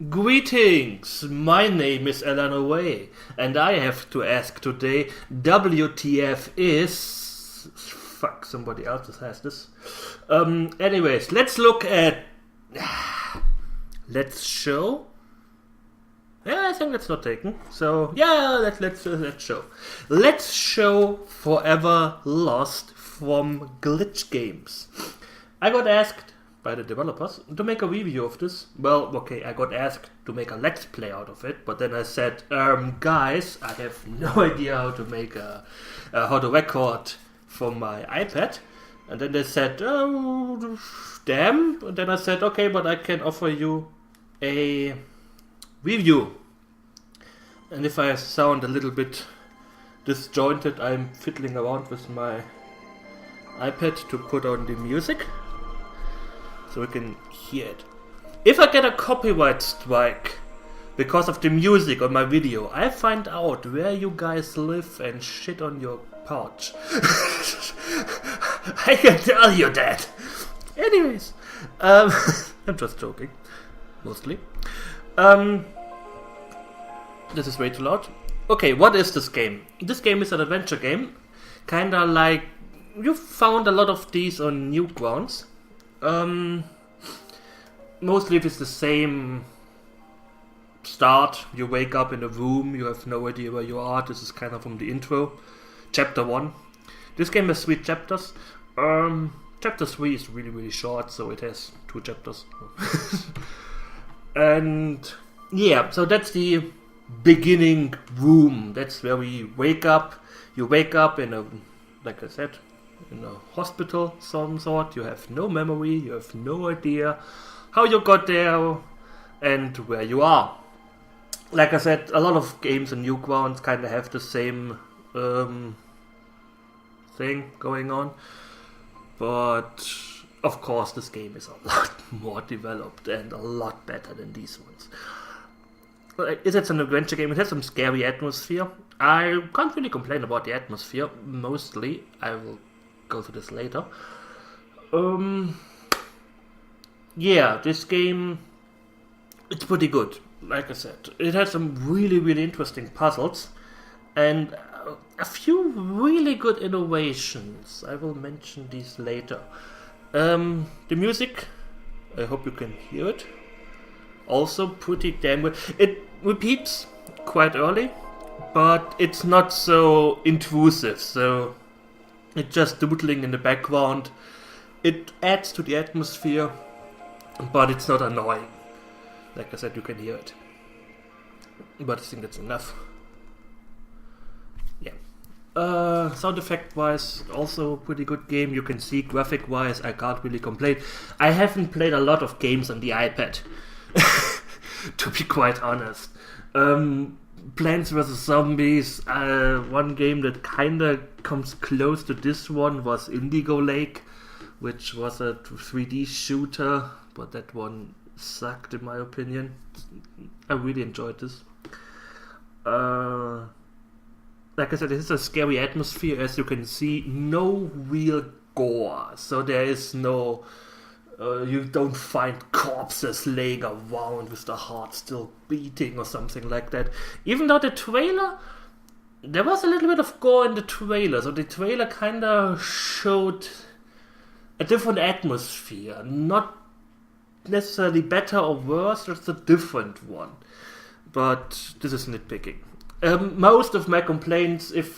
Greetings, my name is Elanarae, and I have to ask today, WTF is... Fuck, somebody else has this. Anyways, let's look at... Let's show... Yeah, I think that's not taken. So, yeah, let's show. Let's show Forever Lost from Glitch Games. I got asked by the developers to make a review of this. Well, okay, I got asked to make a let's play out of it, but then I said, guys, I have no idea how to make how to record from my iPad. And then they said, oh, damn. And then I said, okay, but I can offer you a review. And if I sound a little bit disjointed, I'm fiddling around with my iPad to put on the music so we can hear it. If I get a copyright strike because of the music on my video, I find out where you guys live and shit on your couch. I can tell you that. Anyways, I'm just joking, mostly. This is way too loud. Okay, what is this game? This game is an adventure game, kinda like you found a lot of these on Newgrounds. Mostly it's the same start. You wake up in a room, you have no idea where you are. This is kind of from the intro. Chapter 1. This game has 3 chapters. Chapter 3 is really, really short, so it has 2 chapters. And yeah, so that's the beginning room. That's where we wake up. You wake up in a, like I said, in a hospital, some sort. You have no memory, you have no idea how you got there and where you are. Like I said, a lot of games on Newgrounds kind of have the same thing going on, but of course this game is a lot more developed and a lot better than these ones. It's an adventure game. It has some scary atmosphere. I can't really complain about the atmosphere, mostly. I will go to this later. Yeah, this game, it's pretty good. Like I said, it has some really, really interesting puzzles and a few really good innovations. I will mention these later. The music, I hope you can hear it. Also pretty damn good. It repeats quite early, but it's not so intrusive, so it's just doodling in the background. It adds to the atmosphere, but it's not annoying. Like I said, you can hear it. But I think that's enough. Yeah. Sound effect wise, also pretty good game. You can see graphic wise, I can't really complain. I haven't played a lot of games on the iPad, to be quite honest. Plants vs. Zombies, one game that kinda comes close to this one was Indigo Lake, which was a 3D shooter, but that one sucked in my opinion. I really enjoyed this. Like I said, it has a scary atmosphere. As you can see, no real gore, so there is no... you don't find corpses laying around with the heart still beating or something like that. Even though the trailer, there was a little bit of gore in the trailer, so the trailer kinda showed a different atmosphere. Not necessarily better or worse, just a different one. But this is nitpicking. Most of my complaints, if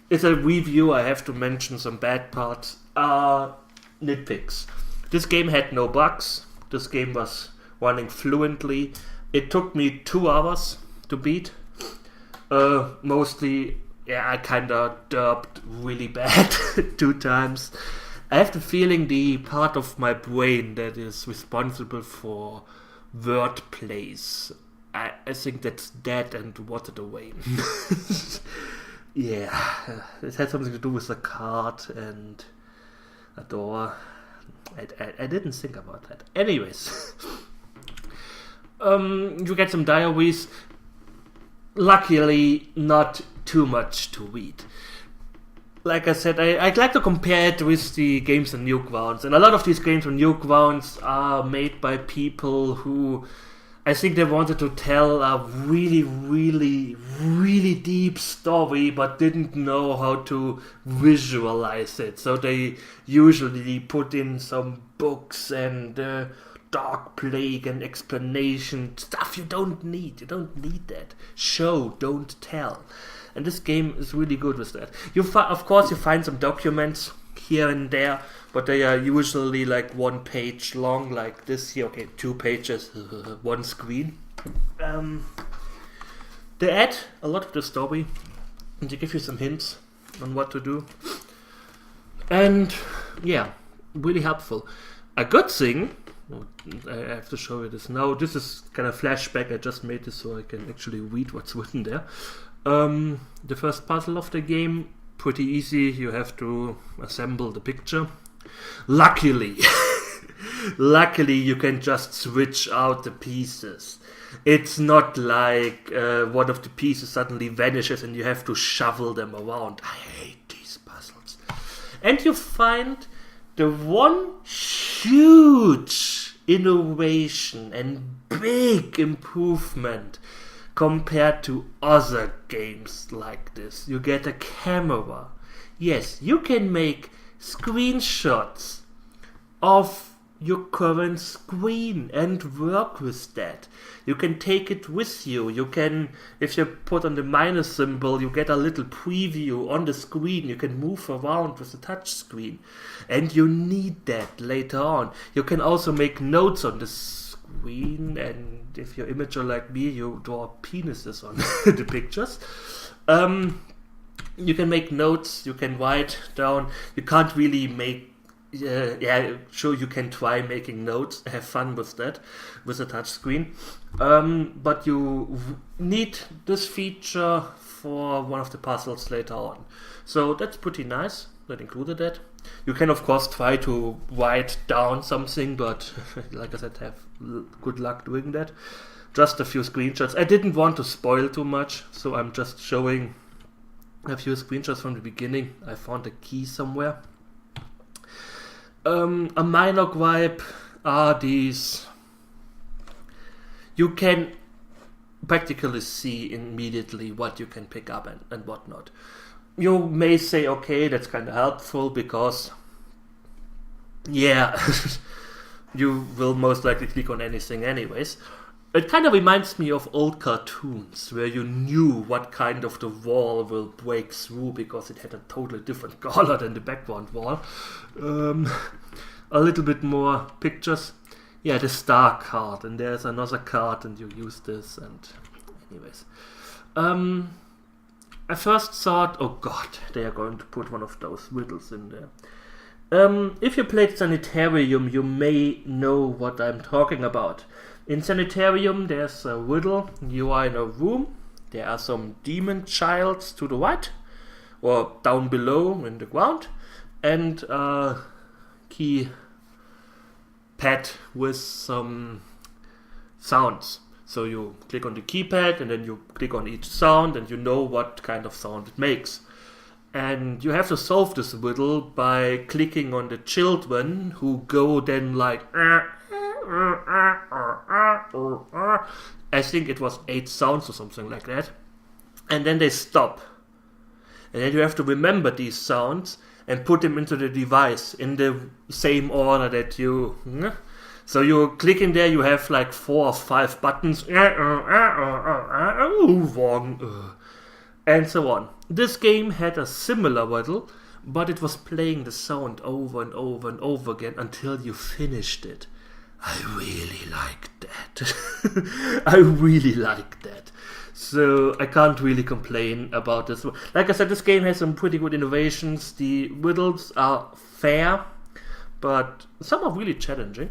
it's a review, I have to mention some bad parts, are nitpicks. This game had no bugs. This game was running fluently. It took me 2 hours to beat. Mostly, yeah, I kinda derped really bad 2 times. I have the feeling the part of my brain that is responsible for word plays, I think that's dead and watered away. Yeah, it had something to do with a card and a door. I didn't think about that. Anyways, you get some diaries. Luckily, not too much to read. Like I said, I'd like to compare it with the games on Newgrounds. And a lot of these games on Newgrounds are made by people who I think they wanted to tell a really, really, really deep story, but didn't know how to visualize it. So they usually put in some books and dark plague and explanation stuff you don't need. You don't need that. Show, don't tell. And this game is really good with that. Of course, you find some documents here and there, but they are usually like 1 page long, like this here. Okay, 2 pages, 1 screen. They add a lot to the story, and they give you some hints on what to do. And yeah, really helpful. A good thing, I have to show you this now. This is kind of flashback. I just made this so I can actually read what's written there. The first puzzle of the game, pretty easy. You have to assemble the picture. Luckily, you can just switch out the pieces. It's not like one of the pieces suddenly vanishes and you have to shovel them around. I hate these puzzles. And you find the one huge innovation and big improvement compared to other games like this. You get a camera. Yes, you can make screenshots of your current screen and work with that. You can take it with you. You can, if you put on the minus symbol, you get a little preview on the screen. You can move around with the touch screen. And you need that later on. You can also make notes on the screen, and if you're imager like me, you draw penises on the pictures. You can make notes, you can write down. You can't really make sure, you can try making notes, have fun with that, with a touch screen. But you need this feature for one of the puzzles later on. So that's pretty nice, that included that. You can of course try to write down something, but like I said, have good luck doing that. Just a few screenshots. I didn't want to spoil too much, so I'm just showing a few screenshots from the beginning. I found a key somewhere. A minor gripe are these. You can practically see immediately what you can pick up and what not. You may say, okay, that's kind of helpful because, yeah, you will most likely click on anything anyways. It kind of reminds me of old cartoons where you knew what kind of the wall will break through because it had a totally different color than the background wall. A little bit more pictures. Yeah, the star card, and there's another card, and you use this, and anyways. I first thought, oh god, they are going to put one of those riddles in there. If you played Sanitarium, you may know what I'm talking about. In Sanitarium, there's a riddle. You are in a room. There are some demon childs to the right, or down below in the ground, and a key pad with some sounds. So you click on the keypad and then you click on each sound and you know what kind of sound it makes. And you have to solve this riddle by clicking on the children who go then like I think it was 8 sounds or something like that. And then they stop. And then you have to remember these sounds and put them into the device in the same order that you... So you click in there, you have like 4 or 5 buttons, and so on. This game had a similar riddle, but it was playing the sound over and over and over again until you finished it. I really liked that. I really liked that. So I can't really complain about this. Like I said, this game has some pretty good innovations. The riddles are fair, but some are really challenging.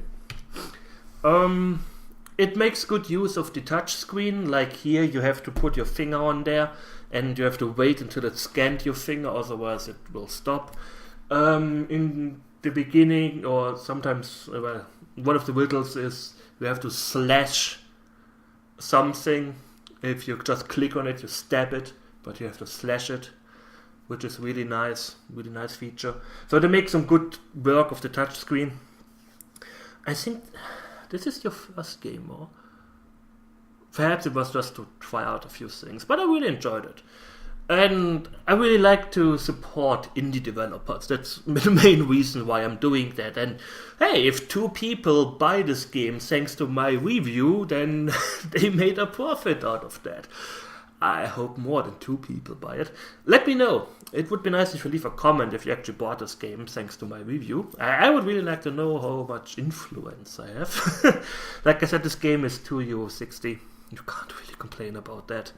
It makes good use of the touch screen. Like here, you have to put your finger on there, and you have to wait until it scanned your finger, otherwise it will stop. In the beginning, or sometimes one of the riddles is you have to slash something. If you just click on it, you stab it, but you have to slash it, which is really nice feature. So they make some good work of the touch screen. I think this is your first game, or perhaps it was just to try out a few things, but I really enjoyed it. And I really like to support indie developers. That's the main reason why I'm doing that. And hey, if 2 people buy this game thanks to my review, then they made a profit out of that. I hope more than 2 people buy it. Let me know. It would be nice if you leave a comment if you actually bought this game thanks to my review. I would really like to know how much influence I have. Like I said, this game is €2.60. You can't really complain about that.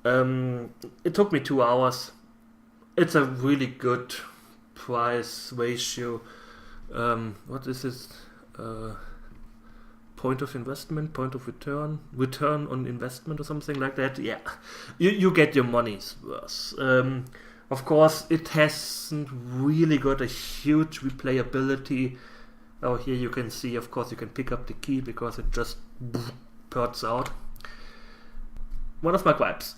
It took me 2 hours. It's a really good price ratio. What is this? Point of investment, point of return on investment or something like that. Yeah, you get your money's worth. Of course, it hasn't really got a huge replayability. Oh, here you can see, of course, you can pick up the key because it just ports out. One of my gripes.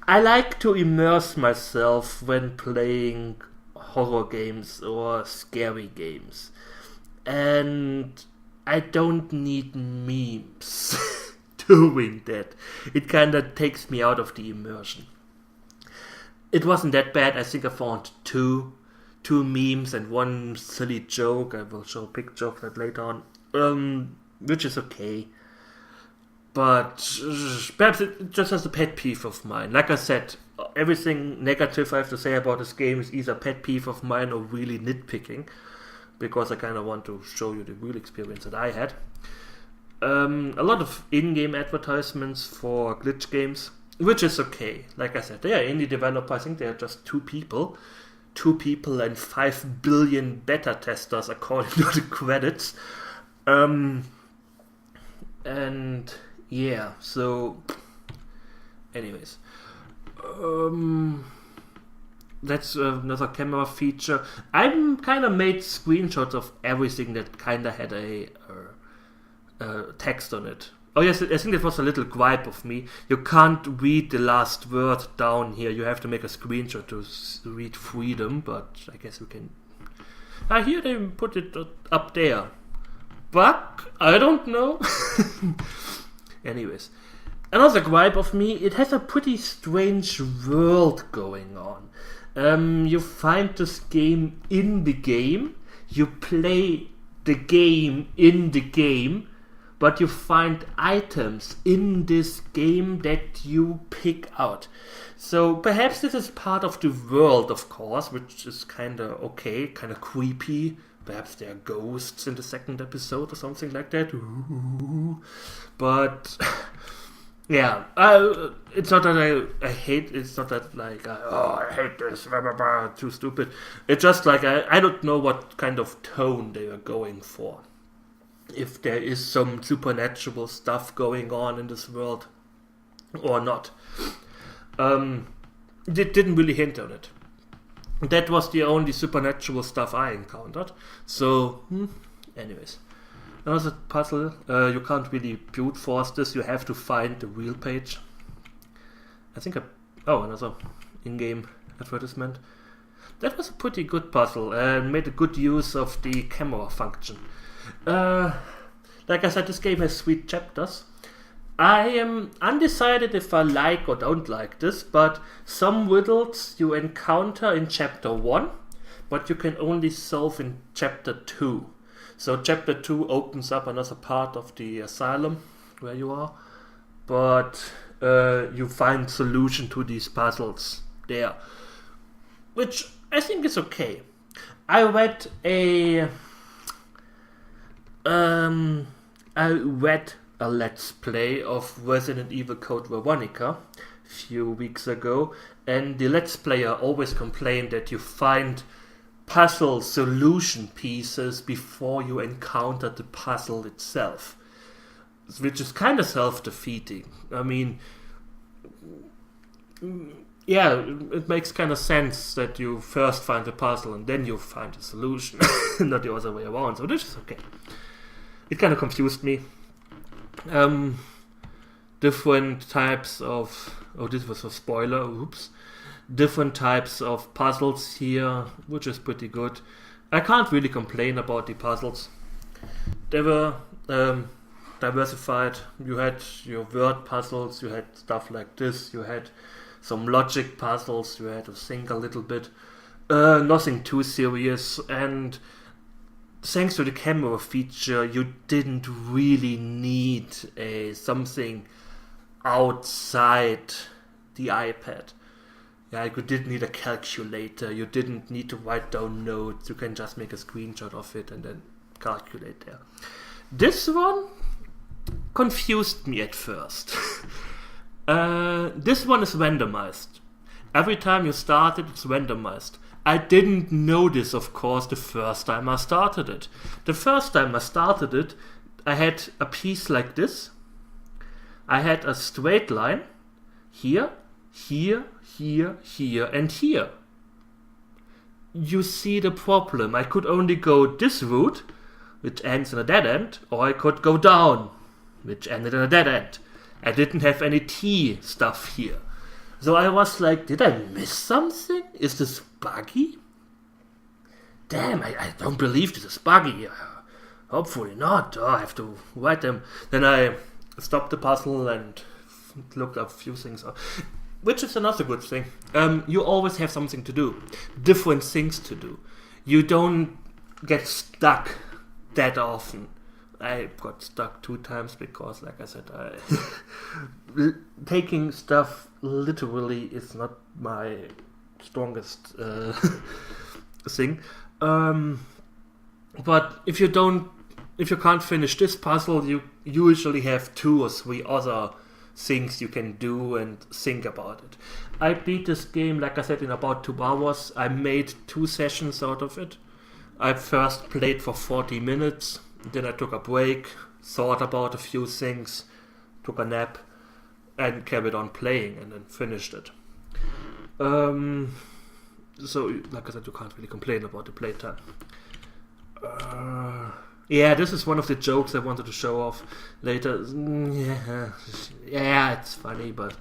I like to immerse myself when playing horror games or scary games. And I don't need memes doing that. It kinda takes me out of the immersion. It wasn't that bad. I think I found two memes and one silly joke. I will show a picture of that later on, which is okay. But perhaps it just has a pet peeve of mine. Like I said, everything negative I have to say about this game is either pet peeve of mine or really nitpicking, because I kind of want to show you the real experience that I had. A lot of in-game advertisements for glitch games, which is okay. Like I said, they are indie developers. I think they are just 2 people. 2 people and 5 billion beta testers according to the credits. And yeah, so anyways, that's another camera feature. I'm kind of made screenshots of everything that kind of had a text on it. Oh yes, I think it was a little gripe of me. You can't read the last word down here. You have to make a screenshot to read freedom, but I guess we can. Here they put it up there. But I don't know. Anyways, another gripe of me, it has a pretty strange world going on. You find this game in the game, you play the game in the game, but you find items in this game that you pick out. So perhaps this is part of the world, of course, which is kind of okay, kind of creepy. Perhaps there are ghosts in the 2nd episode or something like that. Ooh. But yeah, it's not that I hate. It's not that like I hate this. Blah, blah, blah, too stupid. It's just like I don't know what kind of tone they are going for. If there is some supernatural stuff going on in this world or not. It didn't really hint on it. That was the only supernatural stuff I encountered. So, anyways. Another puzzle. You can't really brute force this. You have to find the real page. I think another in-game advertisement. That was a pretty good puzzle and made a good use of the camera function. Like I said, this game has 3 chapters. I am undecided if I like or don't like this, but some riddles you encounter in chapter 1, but you can only solve in chapter 2. So chapter 2 opens up another part of the asylum where you are, but you find solution to these puzzles there, which I think is okay. I read a Let's Play of Resident Evil Code Veronica a few weeks ago, and the Let's Player always complained that you find puzzle solution pieces before you encounter the puzzle itself, which is kind of self-defeating. I mean, yeah, it makes kind of sense that you first find the puzzle and then you find the solution, not the other way around, so this is okay. It kind of confused me. Different types of... Oh, this was a spoiler, oops. Different types of puzzles here, which is pretty good. I can't really complain about the puzzles. They were diversified. You had your word puzzles, you had stuff like this, you had some logic puzzles, you had to think a little bit. Nothing too serious, and thanks to the camera feature, you didn't really need something outside the iPad. Yeah, you didn't need a calculator, you didn't need to write down notes, you can just make a screenshot of it and then calculate there. This one confused me at first. This one is randomized. Every time you start it, it's randomized. I didn't know this, of course, the first time I started it. The first time I started it, I had a piece like this. I had a straight line here, here, here, here, and here. You see the problem. I could only go this route, which ends in a dead end, or I could go down, which ended in a dead end. I didn't have any T stuff here. So I was like, did I miss something? Is this buggy? Damn, I don't believe this is buggy. Hopefully not. I have to write them. Then I stopped the puzzle and looked up a few things. Which is another good thing. You always have something to do. Different things to do. You don't get stuck that often. I got stuck 2 times because, like I said, taking stuff literally is not my strongest thing. But if you can't finish this puzzle, you usually have 2 or 3 other things you can do and think about it. I beat this game, like I said, in about 2 hours. I made 2 sessions out of it. I first played for 40 minutes. Then I took a break, thought about a few things, took a nap, and carried on playing, and then finished it. So, like I said, you can't really complain about the playtime. Yeah, this is one of the jokes I wanted to show off later. Yeah, it's funny, but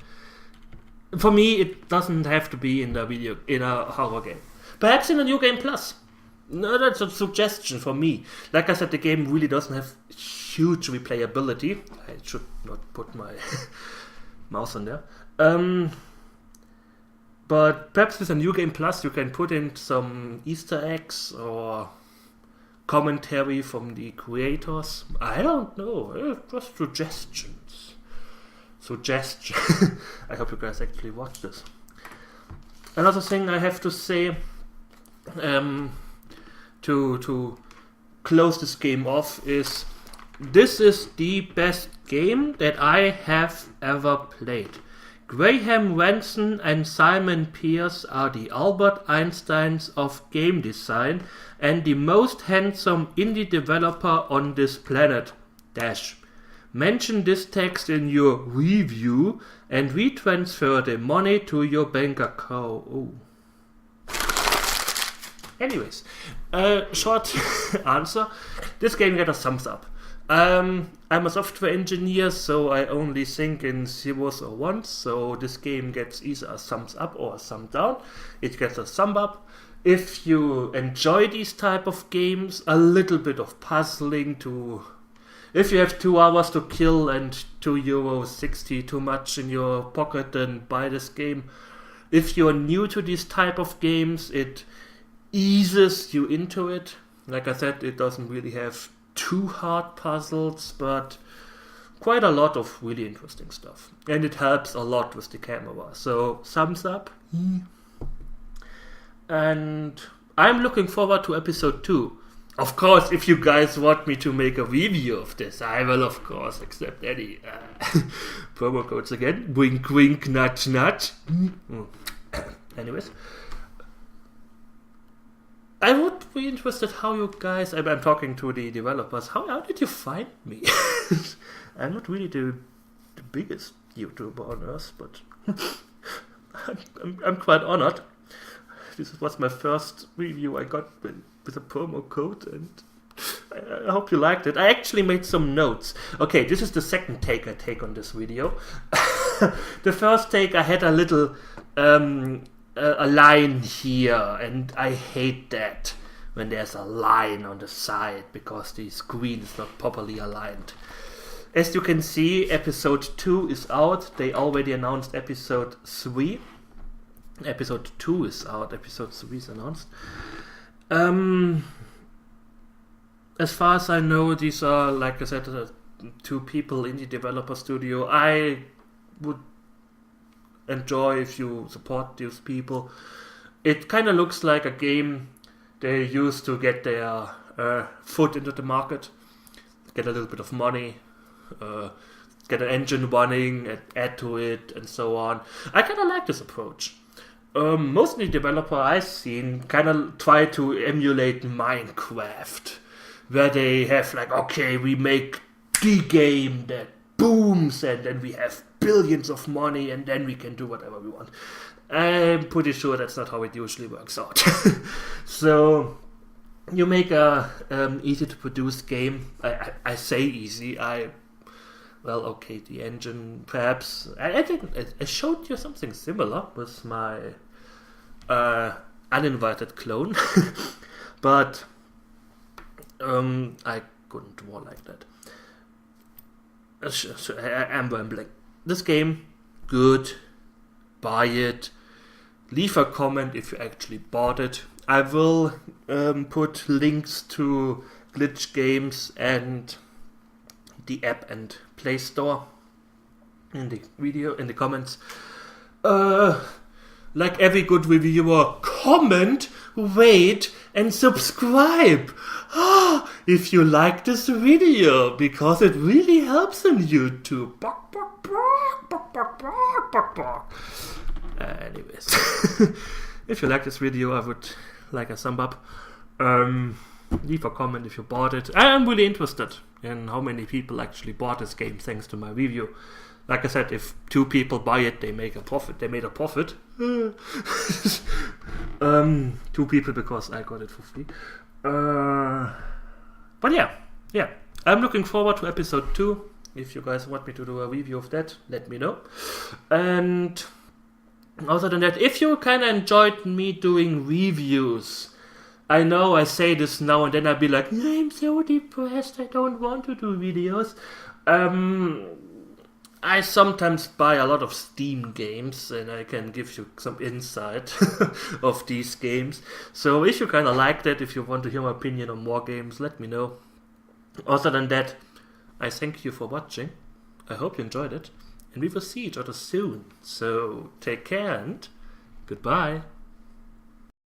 for me, it doesn't have to be in a horror game. Perhaps in a New Game Plus. No, that's a suggestion for me. Like I said, the game really doesn't have huge replayability. I should not put my mouse on there. But perhaps with a New Game Plus, you can put in some Easter eggs or commentary from the creators. I don't know. Just suggestions. I hope you guys actually watch this. Another thing I have to say, to close this game off, is this is the best game that I have ever played. Graham Ranson and Simon Pierce are the Albert Einsteins of game design and the most handsome indie developer on this planet. Mention this text in your review and we transfer the money to your bank account. Oh. Anyways, short answer. This game got a thumbs up. I'm a software engineer, so I only think in zeros or ones, so this game gets either a thumbs up or a thumb down. It gets a thumb up. If you enjoy these type of games, a little bit of puzzling if you have 2 hours to kill and €2.60 too much in your pocket, then buy this game. If you're new to these type of games, it eases you into it. Like I said, it doesn't really have too hard puzzles, but quite a lot of really interesting stuff. And it helps a lot with the camera. So, thumbs up. And I'm looking forward to episode 2. Of course, if you guys want me to make a review of this, I will of course accept any promo codes again. Wink, wink, nudge, nudge. Anyways. I would be interested how you guys, I'm talking to the developers, how did you find me? I'm not really the biggest YouTuber on earth, but I'm quite honored. This was my first review I got with a promo code, and I hope you liked it. I actually made some notes. Okay, this is the second take I take on this video. The first take I had a little a line here, and I hate that when there's a line on the side because the screen is not properly aligned. As you can see, episode 2 is out. They already announced episode 3. Episode 2 is out. Episode 3 is announced. As far as I know, these are, like I said, 2 people indie developer studio. I would enjoy if you support these people. It kind of looks like a game they used to get their foot into the market, get a little bit of money, get an engine running, add to it, and so on. I kind of like this approach. Mostly developer I've seen kind of try to emulate Minecraft, where they have like, okay, we make the game that booms, and then we have billions of money, and then we can do whatever we want. I'm pretty sure that's not how it usually works out. So you make a easy to produce game. I say easy. The engine perhaps. I think I showed you something similar with my uninvited clone, but I couldn't draw like that. I'm rambling. This game, good. Buy it. Leave a comment if you actually bought it. I will put links to Glitch Games and the app and Play Store in the comments. Like every good reviewer, comment, rate, and subscribe if you like this video, because it really helps on YouTube. Anyways, if you like this video, I would like a thumb up. Leave a comment if you bought it. I'm really interested in how many people actually bought this game thanks to my review. Like I said, if 2 people buy it, they make a profit. They made a profit. 2 people because I got it for free. But yeah. I'm looking forward to episode 2. If you guys want me to do a review of that, let me know. And other than that, if you kind of enjoyed me doing reviews, I know I say this now and then, I'll be like, I'm so depressed, I don't want to do videos. I sometimes buy a lot of Steam games, and I can give you some insight of these games. So if you kind of like that, if you want to hear my opinion on more games, let me know. Other than that, I thank you for watching. I hope you enjoyed it, and we will see each other soon. So take care and goodbye.